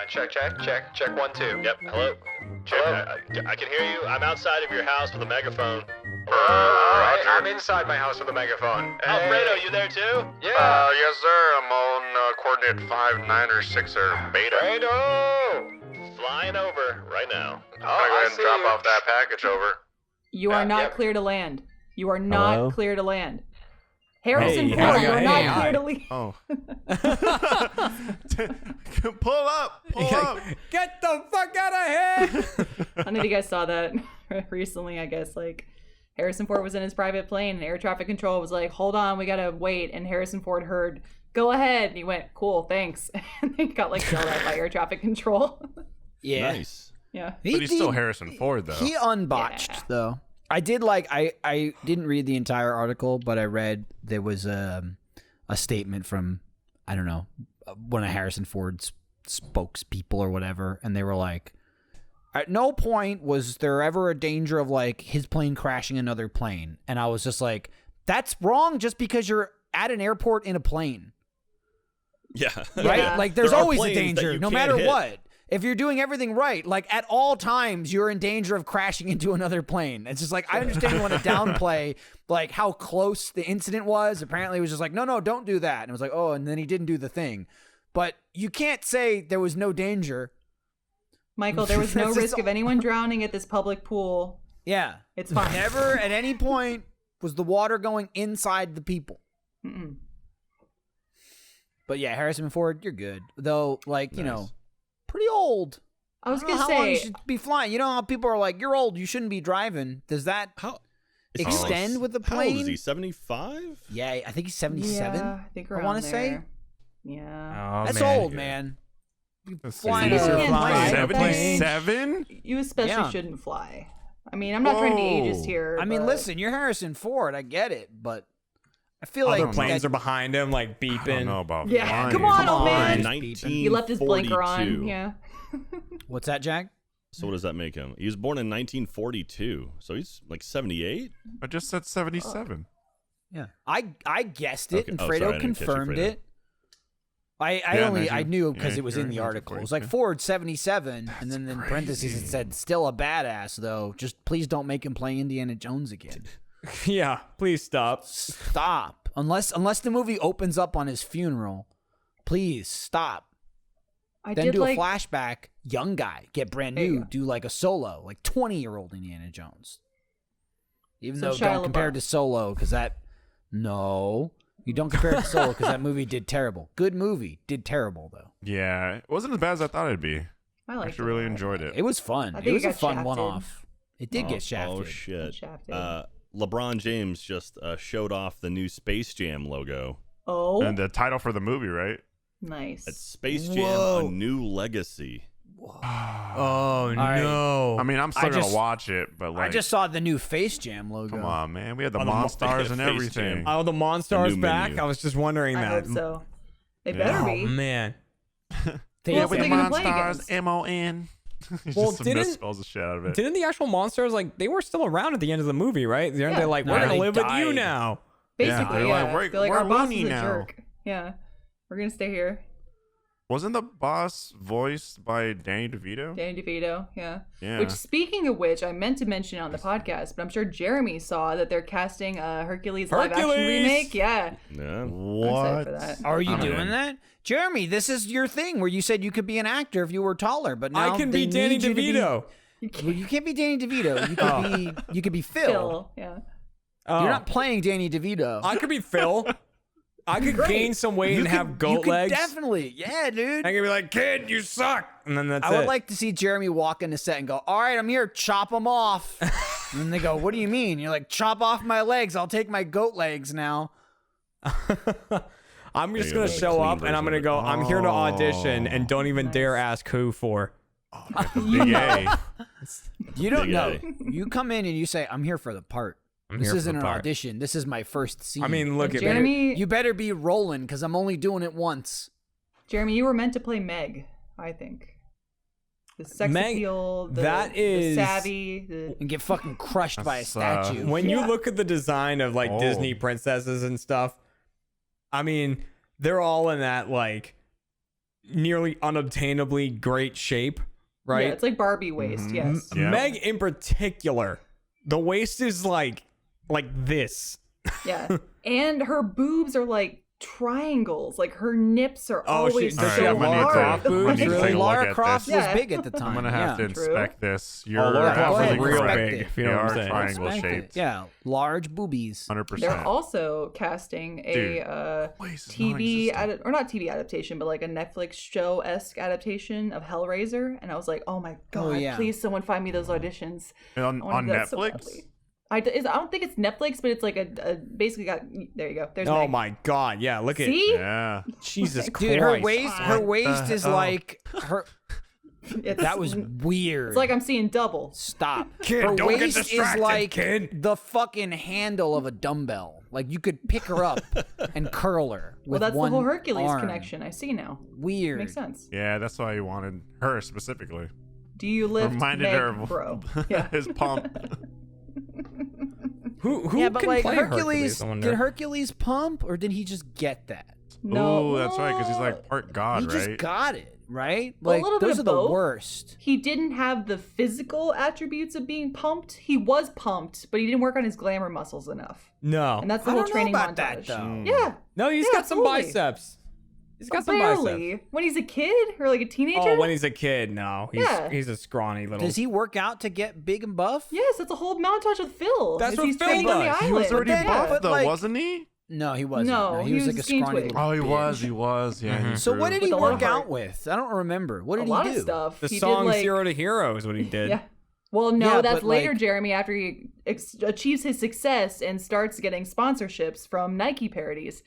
Check 1 2. Yep, hello? Check. I can hear you. I'm outside of your house with a megaphone. Alright, I'm inside my house with a megaphone. Alfredo, you there too? Yeah. Yes, sir. I'm on coordinate 59er beta. Fredo! Flying over right now. I'm gonna go ahead and drop off that package over. You are not yep. clear to land. You are not Hello? clear to land. Harrison Hey, Ford, you are hey, not hi. clear to leave. Oh. Pull up. Get the fuck out of here! I don't know if you guys saw that recently, I guess. Like, Harrison Ford was in his private plane, and air traffic control was like, hold on, we gotta wait. And Harrison Ford heard, go ahead. And he went, cool, thanks. And they got, like, yelled at by air traffic control. Yeah. Nice. Yeah. But he's still Harrison Ford, though. He unbotched, though. I did I didn't read the entire article, but I read there was a statement from, I don't know, one of Harrison Ford's spokespeople or whatever, and they were like, at no point was there ever a danger of like his plane crashing another plane. And I was just like, that's wrong just because you're at an airport in a plane. Yeah. Right? Yeah. Like there's There are always a planes that danger, you no can't matter hit. what. If you're doing everything right, like at all times, you're in danger of crashing into another plane. It's just like, I understand you want to downplay like how close the incident was. Apparently it was just like, no, don't do that. And it was like, oh, and then he didn't do the thing. But you can't say there was no danger. Michael, there was no That's risk just- of anyone drowning at this public pool. Yeah. It's fine. Never at any point was the water going inside the people. Mm-mm. But yeah, Harrison Ford, you're good. Though, like, you know, pretty old. I was don't know going to how long you say, should be flying. You know how people are like, you're old, you shouldn't be driving. Does that How extend with the How old is plane? he? 75? Yeah, I think he's 77. yeah, I think I around wanna say. there. Yeah. Oh, That's man. old, man. Let's see. Flying He's over a flying. plane. 77? You especially Yeah. shouldn't fly. I mean, I'm not trying to be ageist Whoa. here. I mean, but- listen, you're Harrison Ford. I get it, but I feel Other like planes that- are behind him, like I don't beeping. know about Yeah, flying. come on, old man. Just 1942. He left his blinker on. Yeah. What's that, Jack? So what does that make him? He was born in 1942, so he's like 78. I just said 77. Yeah, I guessed it, Okay. and Oh, Fredo sorry, I didn't catch you, confirmed Fredo. it. I Yeah, only I imagine- knew because yeah, it was you're in the right, article. It was yeah. like Ford 77, and then in parentheses it said still a badass though. Just please don't make him play Indiana Jones again. Yeah, please stop. Stop. Unless the movie opens up on his funeral, please stop. I Then did do like. a flashback, young guy, get brand There you new, go. do like a Solo, like 20-year-old Indiana Jones. Even So though Shia don't compare it LaBeouf. to Solo, because you don't compare it to Solo because that movie did terrible. Good movie, did terrible though. Yeah, it wasn't as bad as I thought it'd be. I I liked actually it. really enjoyed it. It was fun. I It think was it a got fun shafted. one-off. It did get shafted. Oh shit! Shafted. LeBron James just showed off the new Space Jam logo. Oh, And the title for the movie, right? nice. It's Space Jam: Whoa. A New Legacy. Oh, right. no. I mean, I'm still I gonna just- watch it, but like, I just saw the new Face Jam logo. come on, man. We had the Oh, the Monstars and Face everything. Jam. Oh, the Monstars new back? menu. I was just wondering I that. hope so. They Yeah. better Oh, be. man. Face Who else are Jam. they gonna play Monstars, against? M-O-N. Well, Just didn't- misspells the shit out of it. Didn't the actual monsters, like, they were still around at the end of the movie, right? Aren't Yeah. they like, No, we're going they to live with you died. now? Basically, they're yeah. like, we're- They're like, we're our boss loony is a now. jerk. Yeah. We're gonna stay here. Wasn't the boss voiced by Danny DeVito? Danny DeVito, yeah. Yeah. Which, speaking of which, I meant to mention on the podcast, but I'm sure Jeremy saw that they're casting a Hercules live action Hercules! remake. Yeah. Yeah. I'm excited What? for that. Are you I'm doing in. that? Jeremy, this is your thing where you said you could be an actor if you were taller, but now I can they be Danny need you to be- DeVito. Well, you can't be Danny DeVito. You could be Phil. Phil, yeah. Oh. You're not playing Danny DeVito. I could be Phil. I could Great. gain some weight and have you goat could legs. definitely. Yeah, dude. I could be like, kid, you suck. And then that's I would it. like to see Jeremy walk into set and go, all right, I'm here, chop them off. And then they go, what do you mean? You're like, chop off my legs. I'll take my goat legs now. I'm just you going go, to the show clean up and I'm version going to of go, it. I'm here to audition and don't even Nice. dare ask who for. Big A. You don't Big know. A. You come in and you say, I'm here for the part. This here for isn't the an part." audition. This is my first scene. I mean, look at me. Jeremy, You better be rolling because I'm only doing it once. Jeremy, you were meant to play Meg, I think. The sex Meg- appeal, the, that the is- savvy, the And get fucking crushed by a That's, statue. When Yeah. you look at the design of like Oh. Disney princesses and stuff, I mean, they're all in that like nearly unobtainably great shape, right? Yeah, it's like Barbie waist. Yes. Yeah. Meg in particular, the waist is like this. Yeah. And her boobs are like triangles. Like her nips are Oh, always does All she right, have I'm gonna Laura need Croft to- I'm gonna boobs? need to Really? take a look Lara at Croft this. was Yeah. big at the time. I'm gonna have yeah. to True. inspect this. Oh, You're Laura Croft was absolutely real correct. big, if you know They what I'm are saying. triangle Inspect it. shaped. Yeah, large boobies. 100%. They're also casting Dude, a waist is TV non-existent. or not TV adaptation, but like a Netflix show esque adaptation of Hellraiser, and I was like, oh my god, yeah. please someone find me those auditions. on I wanna do that so Netflix. badly. I don't think it's Netflix, but it's like a basically got there you go. There's Oh Meg. my god, yeah, look at See? Yeah. Jesus Christ. Dude, her waist is hell? like her. It's, That was weird. It's like I'm seeing double. Stop. Kid, her don't get waist is distracted, like kid. the fucking handle of a dumbbell. Like you could pick her up and curl her Well, with that's the one whole Hercules arm. connection. I see now. Weird. Makes sense. Yeah, that's why he wanted her specifically. Do you lift Reminded Meg, her of bro? Yeah. his pump. Who Yeah, but can like play Hercules, I wonder? did Hercules pump or did he just get that? No, Ooh, that's right, because he's like part god, he right? just got it, right? Well, a Like little bit those are of the both. worst. He didn't have the physical attributes of being pumped. He was pumped, but he didn't work on his glamour muscles enough. No. And that's the I whole don't know training about montage. that, though. Yeah. No, he's Yeah, got some totally. biceps. He's got some biceps. Barely. When he's a kid or like a teenager? Oh, when he's a kid, no. Yeah. He's a scrawny little. Does he work out to get big and buff? Yes, it's a whole montage with Phil. That's as what he's Phil training on the does. island. He was already then- buff but, though, like- wasn't he? No, he wasn't. No, he he was was like a a skinny scrawny twig. little Oh, he bitch. was. He was. Yeah. he So grew. what did With he a lot work of out heart. with? I don't remember. What A did lot he do? of stuff. the He song did, like, Zero to Hero is what he did. Yeah. Well, no, Yeah, that's but, later, like- Jeremy, after he achieves his success and starts getting sponsorships from Nike parodies.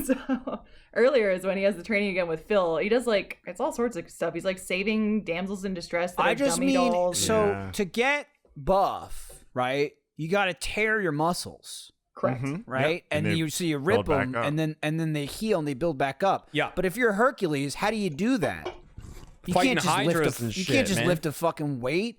So earlier is when he has the training again with Phil. He does like it's all sorts of stuff. He's like saving damsels in distress that I are just dummy mean, dolls. so Yeah. to get buff, right? You got to tear your muscles, Correct. Mhm. right? Yep. And they you rip build back them, up. and then they heal and they build back up. Yeah. But if you're Hercules, how do you do that? You Fighting can't just hydras lift. and You shit, can't just man. lift a fucking weight.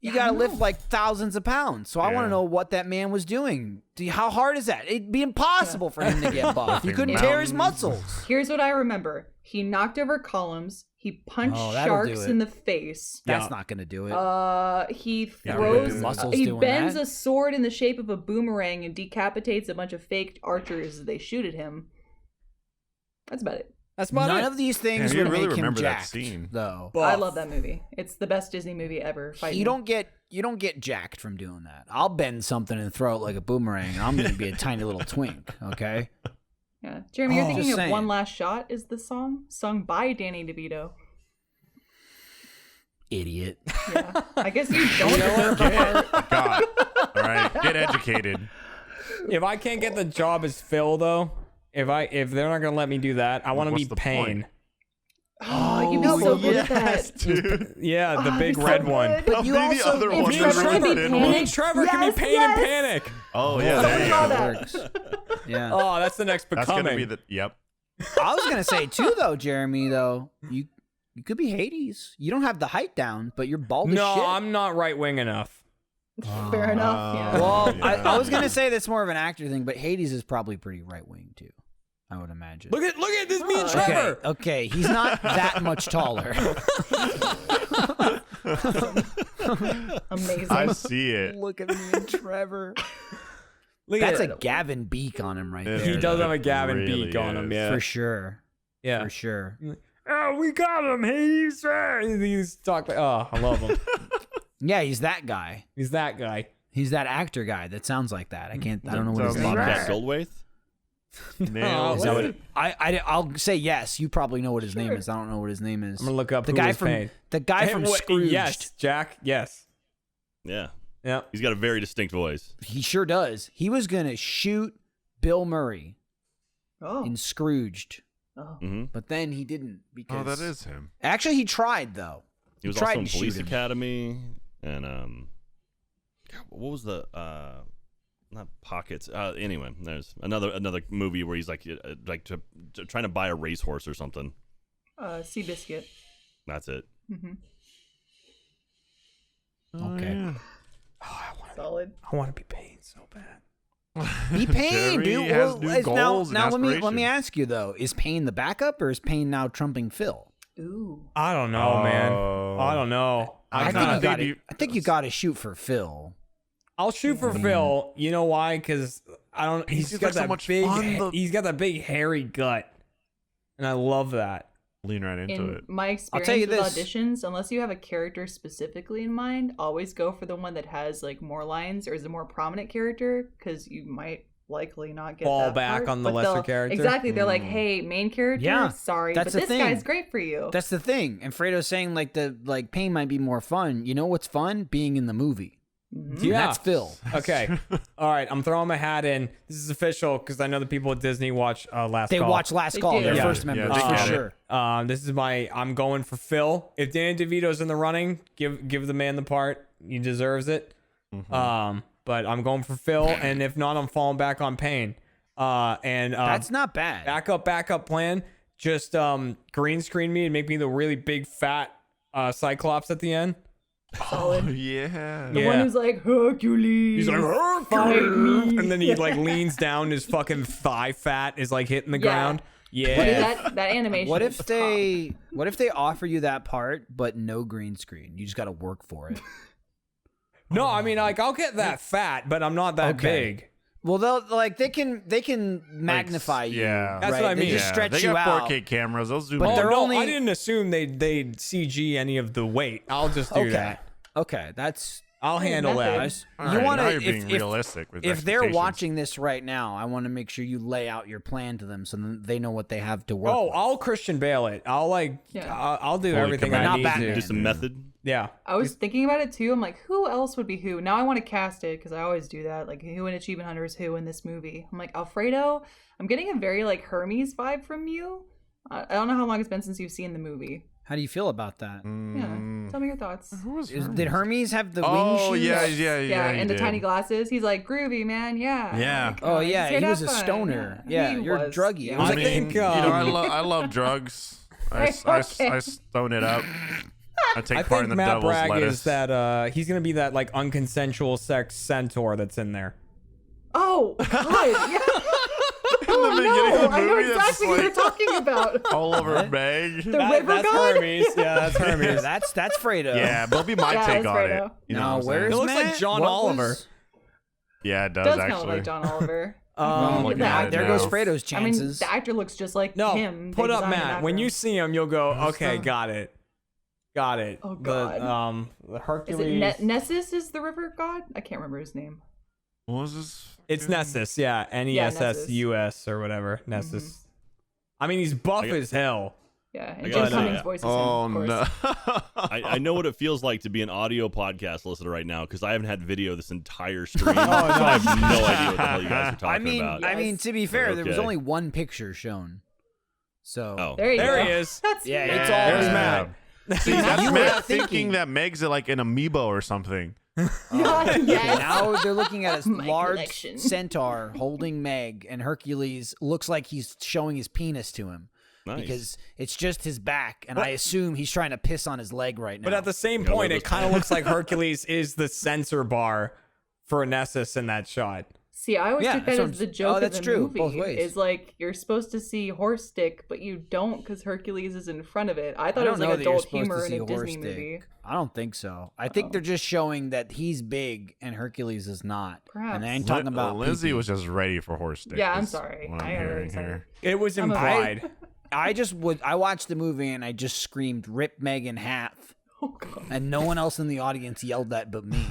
You Yeah, I gotta lift know. like thousands of pounds. So I want Yeah. to know what that man was doing. How hard is that? It'd be impossible for him to get buff. He Lifting couldn't tear his mountains. muscles. Here's what I remember. He knocked over columns. He punched Oh, that'll do sharks it. in the face. That's Yeah. not gonna do it. He Yeah, throws. ripping muscles He doing bends that. a sword in the shape of a boomerang and decapitates a bunch of fake archers as they shoot at him. That's about it. That's about None it. of these things Yeah, you would really make him remember that jacked, scene. though. I love that movie. It's the best Disney movie ever. Fighting. You don't get jacked from doing that. I'll bend something and throw it like a boomerang, and I'm gonna be a tiny little twink. Okay. Yeah, Jeremy, you're Oh. thinking Just of saying. "One Last Shot" is the song sung by Danny DeVito. Idiot. Yeah, I guess you don't deserve the part. God. All right. Get educated. If I can't get the job as Phil though, if they're not gonna let me do that, I want to What's be the Pain. point? Oh, you'd be so good at yes, that. dude. Yeah, the Oh, big so red good. one. But you Maybe also other If ones you are try to be really thin Panic- Me ones. and Trevor can Yes, be Pain yes. and Panic. Oh yeah, Someone there you saw go. that. works. Yeah. Oh, that's the next That's becoming. gonna be the yep. I was gonna say too, though, Jeremy. Though you could be Hades. You don't have the height down, but you're bald as no, shit. I'm not right wing enough. Fair enough. Yeah. Well, I Yeah. was gonna say that's more of an actor thing, but Hades is probably pretty right wing too. I would imagine. Look at this, me and Okay. Trevor. Okay, he's not that much taller. Amazing. I see it. Look at me and Trevor. Look That's at a Gavin Beak on him right It there. He does have a Gavin really Beak on him. is. Yeah. For sure. Yeah. For sure. Oh, we got him. He's talk like, oh, I love him. Yeah, he's that guy. He's that guy. He's that actor guy that sounds like that. I don't know what his Sounds name like is. Bobcat Goldthwait? Nailed Is that what it. I'll say yes. You probably know what his name is. I don't know what his name is. I'm gonna look up the who guy was from Pain. the guy Hey, from what- Scrooged. Yes, Jack. Yes. Yeah. Yeah. He's got a very distinct voice. He sure does. He was gonna shoot Bill Murray Oh. in Scrooged, Oh. hmm but then he didn't because Oh, that is him. actually he tried though. He was tried also in to shoot Police him. Academy and God, what was the not Pockets? Anyway, there's another movie where he's like trying to buy a racehorse or something. Seabiscuit. That's it. Mm-hmm. Okay. yeah. Solid. I want to be Pain so bad. Be Pain, Jerry dude. has Well, new it's goals and now let me aspirations. ask you though: is Pain the backup or is Pain now trumping Phil? Ooh. I don't know, man. I don't know. I I think you got to shoot for Phil. I'll shoot for Phil. You know why? Because I don't. He's He's got got so that much big. fun, though. He's got that big hairy gut, and I love that. Lean right into In it. my experience tell you with this. auditions, unless you have a character specifically in mind, always go for the one that has like more lines or is a more prominent character, because you might likely not get Fall that back part, on the but lesser they'll- character? Exactly, they're like, hey, main character, Yeah, sorry, that's but the this thing. guy's great for you. That's the thing. And Fredo's saying like Pain might be more fun. You know what's fun? Being in the movie. Mm-hmm. Yeah, That's Phil. Okay. All right. I'm throwing my hat in. This is official because I know the people at Disney watch Last They Call. watch Last They Call. do. They're Yeah, first yeah, members they for get it. sure. This is my. I'm going for Phil. If Danny DeVito's in the running, give the man the part. He deserves it. But I'm going for Phil, and if not, I'm falling back on Pain. That's not bad. Backup plan. Just green screen me and make me the really big fat Cyclops at the end. Oh, yeah. The Yeah. one who's like, Hercules. He's like, fight me. and then he like leans down, his fucking thigh fat is like hitting the Yeah. ground. Dude, Yeah. that animation. What is if they offer you that part but no green screen? You just got to work for it. No, I mean like I'll get that fat, but I'm not that Okay. big. Well, they can magnify you. yeah. That's right? what I They mean. just stretch they you got out. 4K cameras. They'll zoom But in. Oh they're no, only- I didn't assume they'd CG any of the weight. I'll just do Okay. that. Okay, that's I'll handle that. methods. All you right, want now to you're being realistic with if they're expectations. watching this right now, I want to make sure you lay out your plan to them so that they know what they have to work. Oh, with. I'll Christian Bale it. I'll like Yeah. I'll do Fully everything committed. I Not need Batman. to. Do some method. Yeah. I was thinking about it too. I'm like, who else would be who? Now I want to cast it because I always do that. Like, who in Achievement Hunter is who in this movie? I'm like, Alfredo. I'm getting a very like Hermes vibe from you. I don't know how long it's been since you've seen the movie. How do you feel about that? Yeah, tell me your thoughts. Who was Did Hermes have the wing Oh, shoes? yeah, Yeah, he and the did. tiny glasses. He's like groovy, man. Yeah. Yeah. Like, Oh he's yeah, here he to was have a fun. stoner. Yeah, He you're was, druggy. yeah. It was I like think, you know, I love drugs. I Okay. stone it up. I take I part in think the Matt devil's Bragg lettuce. is that he's gonna be that like unconsensual sex centaur that's in there. Oh God. Yeah. In the Oh beginning of no! the I know movie, it's exactly what you're like talking about. all over Meg. The river that's god. Hermes. Yeah, that's Hermes. that's Fredo. Yeah, but it'll be my Yeah, take that's on Fredo. it. You know Now what I'm where's saying? It looks like Matt? John What Oliver. was- Yeah, it does Does kind actually. of like John Oliver. I'm looking that- at it There now. goes Fredo's I mean, chances. the actor looks just like No, him. put They up designed an Matt. actor. When you see him, you'll go, okay, got it. Oh, God. The Is Hercules. it Nessus is the river god? I can't remember his name. What was this? It's Nessus, yeah. Nessus or whatever. Nessus. I mean, he's buff as hell. Yeah, and I Jim gotta say, Cummings voices him, Oh of course. no! I know what it feels like to be an audio podcast listener right now because I haven't had video this entire stream. no. So I have no idea what the hell you guys are talking about. I mean, to be fair, there was Okay. only one picture shown. So Oh, There you There go. he is. That's Yeah, Matt. it's all There's him. Matt. See, that's You were Matt thinking- thinking that Meg's like an amiibo or something. Yes. now they're looking at a My large collection. centaur holding Meg, and Hercules looks like he's showing his penis to him nice. because it's just his back, and I assume he's trying to piss on his leg right now. But at the same Yeah, point, those it kind of looks like Hercules is the sensor bar for Nessus in that shot. See, I always Yeah, took that that's as the what- joke that's of the true, movie. both ways. Is like you're supposed to see horse dick, but you don't because Hercules is in front of it. I I thought it don't was know like that you're adult supposed humor to in see a horse Disney dick. movie. I don't think so. I think they're just showing that he's big and Hercules is not. Perhaps. And they ain't talking about Lindsay pee-pee. was just ready for horse dick. Yeah, I'm is sorry. what I'm I got hearing excited. here. It was I'm a- implied. I watched the movie and I just screamed, "Rip Meg in half," Oh God. and no one else in the audience yelled that but me.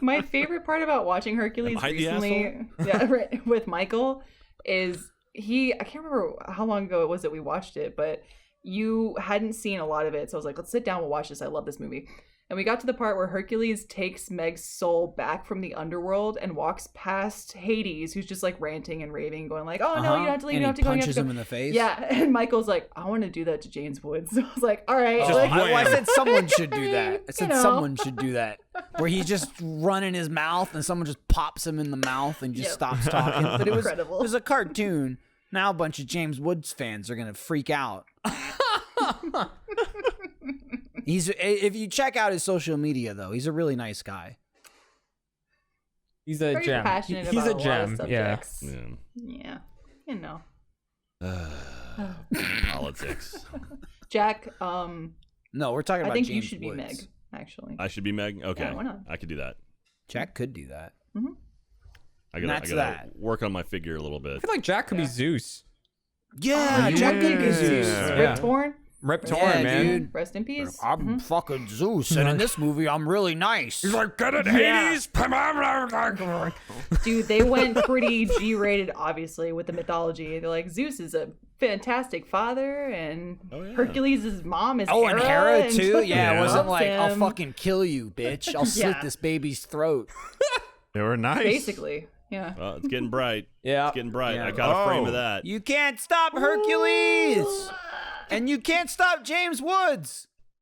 My favorite part about watching Hercules Am I the recently, yeah, right, with Michael, is I can't remember how long ago it was that we watched it, but you hadn't seen a lot of it, so I was like, let's sit down, we'll watch this. I love this movie. And we got to the part where Hercules takes Meg's soul back from the underworld and walks past Hades, who's just like ranting and raving, going like, "Oh no, you don't have to leave, And you don't have he to go, you have punches to him go." in the face. Yeah, and Michael's like, "I want to do that to James Woods." So I was like, "All right." Just like, wham. I said someone should do that. I said know. someone should do that. Where he's just running his mouth and someone just pops him in the mouth and just Yep. stops talking. But it Incredible. was a cartoon. Now a bunch of James Woods fans are gonna freak out. If you check out his social media though, he's a really nice guy. He's a Very gem. passionate He's about a gem. lot of Yeah. subjects. Yeah. You know. Politics. Jack, No, we're talking I about think James you should Woods. be Meg, actually. I should be Meg. Okay, Yeah, why not? I could do that. Jack could do that. I That's gotta that. work on my figure a little bit. I feel like Jack could be Zeus. Yeah, Jack could be Zeus. Yeah. Rip Torn. Rip Torn, Yeah, man. dude. Rest in peace. I'm fucking Zeus, and in this movie, I'm really nice. He's like, get it, Hades. Dude, they went pretty G-rated, obviously, with the mythology. They're like, Zeus is a fantastic father, and Hercules' mom is Oh, Hera. and Hera too. Yeah, it wasn't loves like I'll him. fucking kill you, bitch. I'll slit Yeah. this baby's throat. They were nice. Basically, yeah. Well, it's getting bright. Yeah. It's getting bright. Yeah. I got a frame Oh. of that. You can't stop Hercules, and you can't stop James Woods.